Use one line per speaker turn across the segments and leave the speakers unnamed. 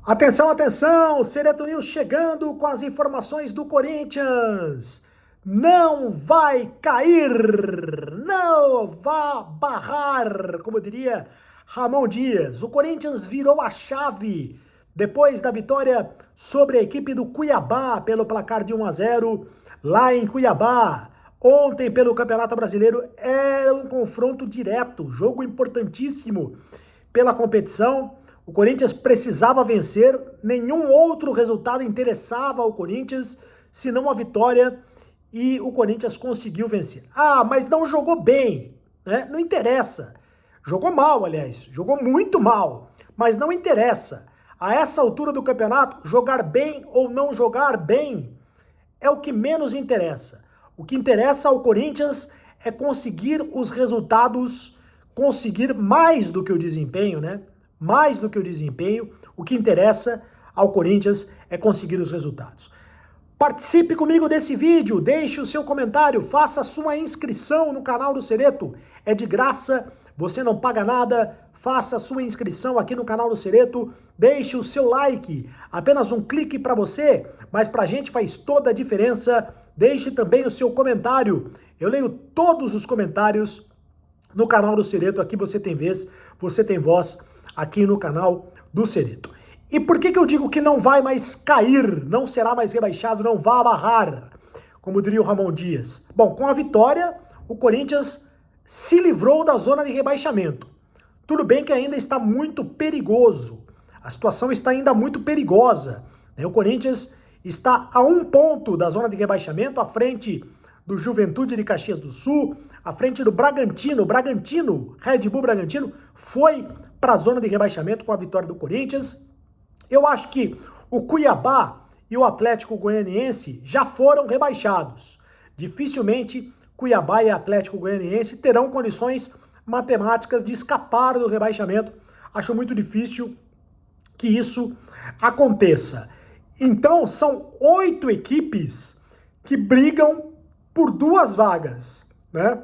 Atenção, atenção! Sereto News chegando com as informações do Corinthians. Não vai cair, não vai barrar, como diria Ramon Dias. O Corinthians virou a chave depois da vitória sobre a equipe do Cuiabá pelo placar de 1-0 lá em Cuiabá. Ontem, pelo Campeonato Brasileiro, era um confronto direto, jogo importantíssimo pela competição. O Corinthians precisava vencer, nenhum outro resultado interessava ao Corinthians, senão a vitória, e o Corinthians conseguiu vencer. Ah, mas não jogou bem, né? Não interessa. Jogou mal, aliás, jogou muito mal, mas não interessa. A essa altura do campeonato, jogar bem ou não jogar bem é o que menos interessa. O que interessa ao Corinthians é conseguir os resultados, conseguir mais do que o desempenho, né? Mais do que o desempenho, o que interessa ao Corinthians é conseguir os resultados. Participe comigo desse vídeo, deixe o seu comentário, faça a sua inscrição no canal do Sereto. É de graça, você não paga nada, faça a sua inscrição aqui no canal do Sereto, deixe o seu like, apenas um clique para você, mas pra gente faz toda a diferença. Deixe também o seu comentário, eu leio todos os comentários no canal do Sereto, aqui você tem vez, você tem voz aqui no canal do Sereto. E por que eu digo que não vai mais cair, não será mais rebaixado, não vai barrar, como diria o Ramon Dias? Bom, com a vitória, o Corinthians se livrou da zona de rebaixamento. Tudo bem que ainda está muito perigoso, a situação está ainda muito perigosa, né? O Corinthians está a 1 ponto da zona de rebaixamento, à frente do Juventude de Caxias do Sul, à frente do Bragantino, Red Bull Bragantino, foi para a zona de rebaixamento com a vitória do Corinthians. Eu acho que o Cuiabá e o Atlético Goianiense já foram rebaixados. Dificilmente Cuiabá e Atlético Goianiense terão condições matemáticas de escapar do rebaixamento. Acho muito difícil que isso aconteça. Então, são 8 equipes que brigam por 2 vagas, né?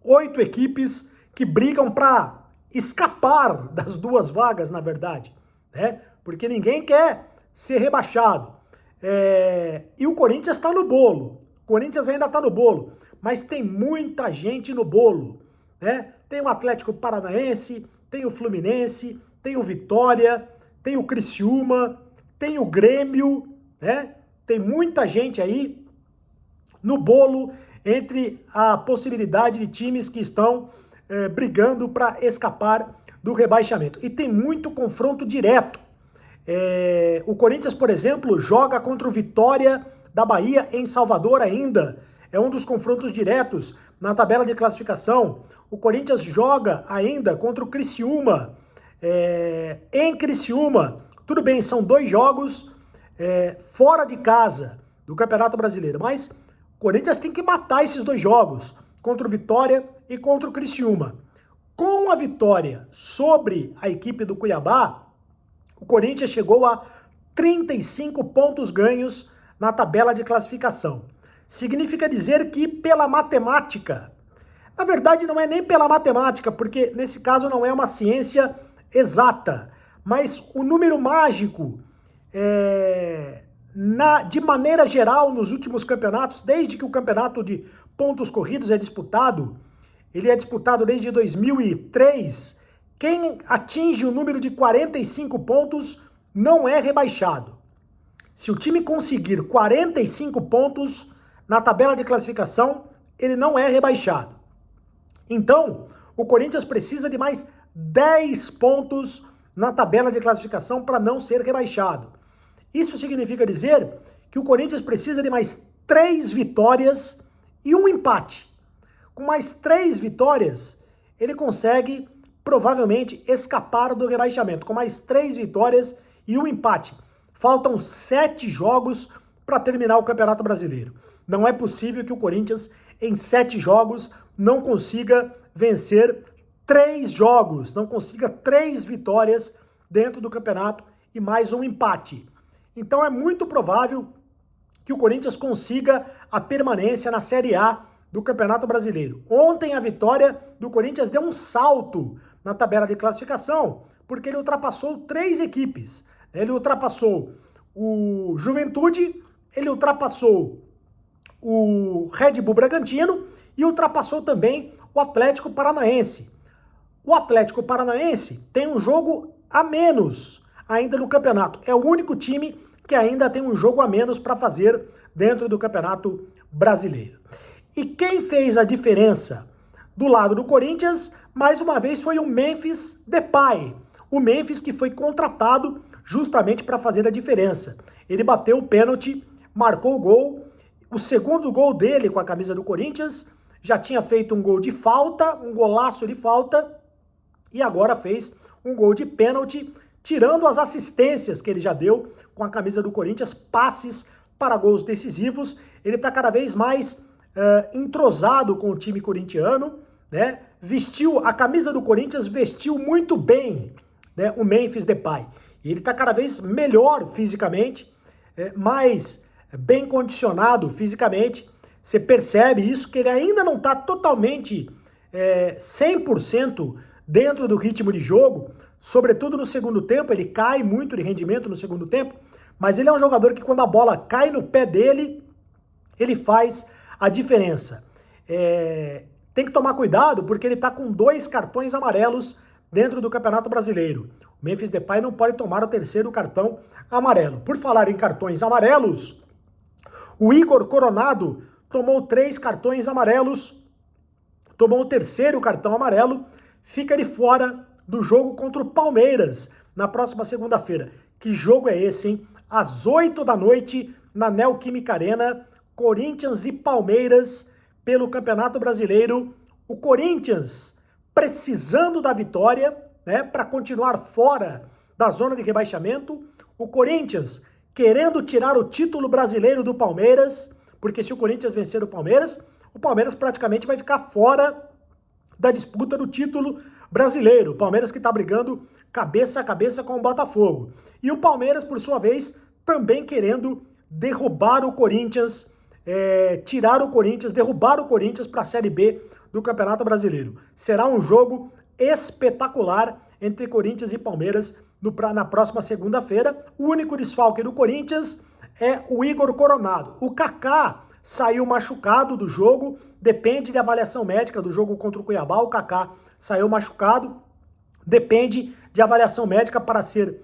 8 equipes que brigam para escapar das 2 vagas, na verdade, né? Porque ninguém quer ser rebaixado. E o Corinthians está no bolo. O Corinthians ainda está no bolo, mas tem muita gente no bolo, né? Tem o Atlético Paranaense, tem o Fluminense, tem o Vitória, tem o Criciúma, tem o Grêmio, né? Tem muita gente aí no bolo entre a possibilidade de times que estão brigando para escapar do rebaixamento. E tem muito confronto direto. O Corinthians, por exemplo, joga contra o Vitória da Bahia em Salvador ainda. É um dos confrontos diretos na tabela de classificação. O Corinthians joga ainda contra o Criciúma, em Criciúma. Tudo bem, são 2 jogos fora de casa do Campeonato Brasileiro, mas o Corinthians tem que matar esses 2 jogos, contra o Vitória e contra o Criciúma. Com a vitória sobre a equipe do Cuiabá, o Corinthians chegou a 35 pontos ganhos na tabela de classificação. Significa dizer que pela matemática, na verdade não é nem pela matemática, porque nesse caso não é uma ciência exata, mas o número mágico, de maneira geral, nos últimos campeonatos, desde que o campeonato de pontos corridos é disputado, ele é disputado desde 2003, quem atinge o número de 45 pontos não é rebaixado. Se o time conseguir 45 pontos na tabela de classificação, ele não é rebaixado. Então, o Corinthians precisa de mais 10 pontos na tabela de classificação para não ser rebaixado. Isso significa dizer que o Corinthians precisa de mais 3 vitórias e 1 empate. Com mais 3 vitórias, ele consegue provavelmente escapar do rebaixamento. Com mais 3 vitórias e 1 empate. Faltam 7 jogos para terminar o Campeonato Brasileiro. Não é possível que o Corinthians, em 7 jogos, não consiga vencer 3 jogos, não consiga 3 vitórias dentro do campeonato e mais 1 empate. Então é muito provável que o Corinthians consiga a permanência na Série A do Campeonato Brasileiro. Ontem a vitória do Corinthians deu um salto na tabela de classificação, porque ele ultrapassou 3 equipes. Ele ultrapassou o Juventude, ele ultrapassou o Red Bull Bragantino e ultrapassou também o Atlético Paranaense. O Atlético Paranaense tem um jogo a menos ainda no campeonato. É o único time que ainda tem um jogo a menos para fazer dentro do Campeonato Brasileiro. E quem fez a diferença do lado do Corinthians, mais uma vez, foi o Memphis Depay. O Memphis que foi contratado justamente para fazer a diferença. Ele bateu o pênalti, marcou o gol. O segundo gol dele com a camisa do Corinthians, já tinha feito um gol de falta, um golaço de falta, e agora fez um gol de pênalti, tirando as assistências que ele já deu com a camisa do Corinthians, passes para gols decisivos. Ele está cada vez mais entrosado com o time corintiano, né? Vestiu a camisa do Corinthians, vestiu muito bem, né, o Memphis Depay. E ele está cada vez melhor fisicamente, mais bem condicionado fisicamente. Você percebe isso, que ele ainda não está totalmente 100% dentro do ritmo de jogo, sobretudo no segundo tempo. Ele cai muito de rendimento no segundo tempo, mas ele é um jogador que quando a bola cai no pé dele, ele faz a diferença. Tem que tomar cuidado porque ele está com 2 cartões amarelos dentro do Campeonato Brasileiro. O Memphis Depay não pode tomar o 3º cartão amarelo. Por falar em cartões amarelos, o Igor Coronado tomou 3 cartões amarelos, tomou o 3º cartão amarelo, fica de fora do jogo contra o Palmeiras na próxima segunda-feira. Que jogo é esse, hein? Às 8 da noite, na Neoquímica Arena, Corinthians e Palmeiras pelo Campeonato Brasileiro. O Corinthians precisando da vitória, né, para continuar fora da zona de rebaixamento. O Corinthians querendo tirar o título brasileiro do Palmeiras, porque se o Corinthians vencer o Palmeiras praticamente vai ficar fora da disputa do título brasileiro. O Palmeiras que está brigando cabeça a cabeça com o Botafogo. E o Palmeiras, por sua vez, também querendo derrubar o Corinthians, tirar o Corinthians, derrubar o Corinthians para a Série B do Campeonato Brasileiro. Será um jogo espetacular entre Corinthians e Palmeiras na próxima segunda-feira. O único desfalque do Corinthians é o Igor Coronado. O Kaká saiu machucado do jogo, depende de avaliação médica do jogo contra o Cuiabá. O Kaká saiu machucado, depende de avaliação médica para ser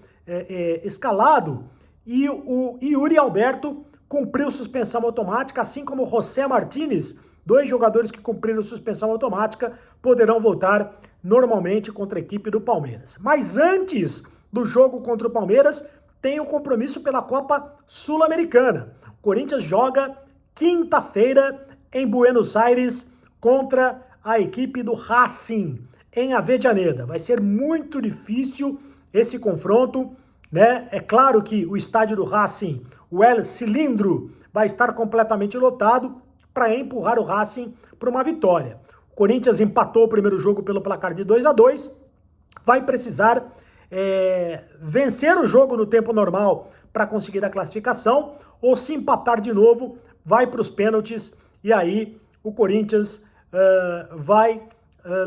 escalado. E o Yuri Alberto cumpriu suspensão automática, assim como o José Martínez. 2 jogadores que cumpriram suspensão automática poderão voltar normalmente contra a equipe do Palmeiras. Mas antes do jogo contra o Palmeiras, tem o compromisso pela Copa Sul-Americana. O Corinthians joga quinta-feira em Buenos Aires contra a equipe do Racing, em Avejaneda. Vai ser muito difícil esse confronto, né? É claro que o estádio do Racing, o El Cilindro, vai estar completamente lotado para empurrar o Racing para uma vitória. O Corinthians empatou o primeiro jogo pelo placar de 2-2, vai precisar vencer o jogo no tempo normal para conseguir a classificação, ou se empatar de novo, vai para os pênaltis, e aí o Corinthians vai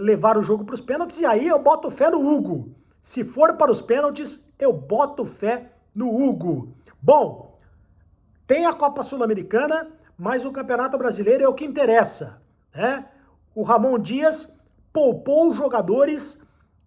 levar o jogo para os pênaltis, e aí eu boto fé no Hugo. Se for para os pênaltis, eu boto fé no Hugo. Bom, tem a Copa Sul-Americana, mas o Campeonato Brasileiro é o que interessa, né? O Ramon Dias poupou os jogadores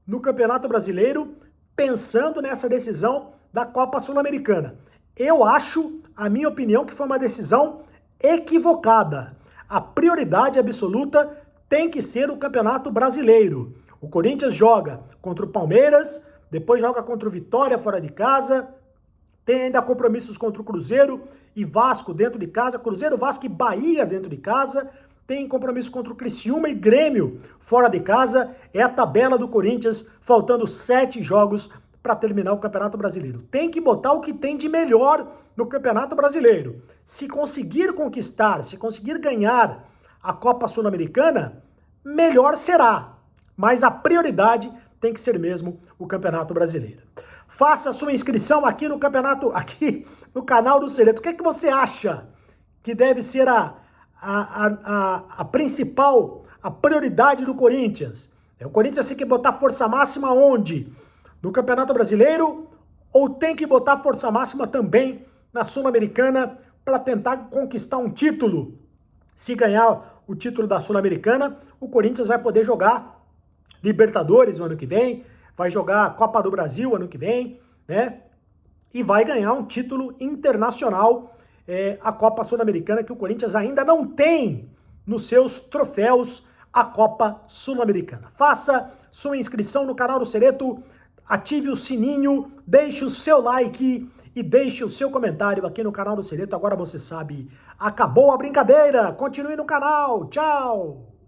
no Campeonato Brasileiro pensando nessa decisão da Copa Sul-Americana. Eu acho, a minha opinião, que foi uma decisão equivocada. A prioridade absoluta tem que ser o Campeonato Brasileiro. O Corinthians joga contra o Palmeiras, depois joga contra o Vitória fora de casa, tem ainda compromissos contra o Cruzeiro e Vasco dentro de casa, Cruzeiro, Vasco e Bahia dentro de casa, tem compromisso contra o Criciúma e Grêmio fora de casa. É a tabela do Corinthians, faltando 7 jogos para terminar o Campeonato Brasileiro. Tem que botar o que tem de melhor no Campeonato Brasileiro. Se conseguir conquistar, se conseguir ganhar a Copa Sul-Americana, melhor será. Mas a prioridade tem que ser mesmo o Campeonato Brasileiro. Faça a sua inscrição aqui no campeonato, aqui no canal do Seleto. O que é que você acha que deve ser a principal, a prioridade do Corinthians? O Corinthians tem que botar força máxima onde? No Campeonato Brasileiro ou tem que botar força máxima também na Sul-Americana para tentar conquistar um título? Se ganhar o título da Sul-Americana, o Corinthians vai poder jogar Libertadores no ano que vem, vai jogar a Copa do Brasil ano que vem, né? E vai ganhar um título internacional, a Copa Sul-Americana, que o Corinthians ainda não tem nos seus troféus, a Copa Sul-Americana. Faça sua inscrição no canal do Cereto, ative o sininho, deixe o seu like e deixe o seu comentário aqui no canal do Cereto. Agora você sabe, acabou a brincadeira. Continue no canal. Tchau!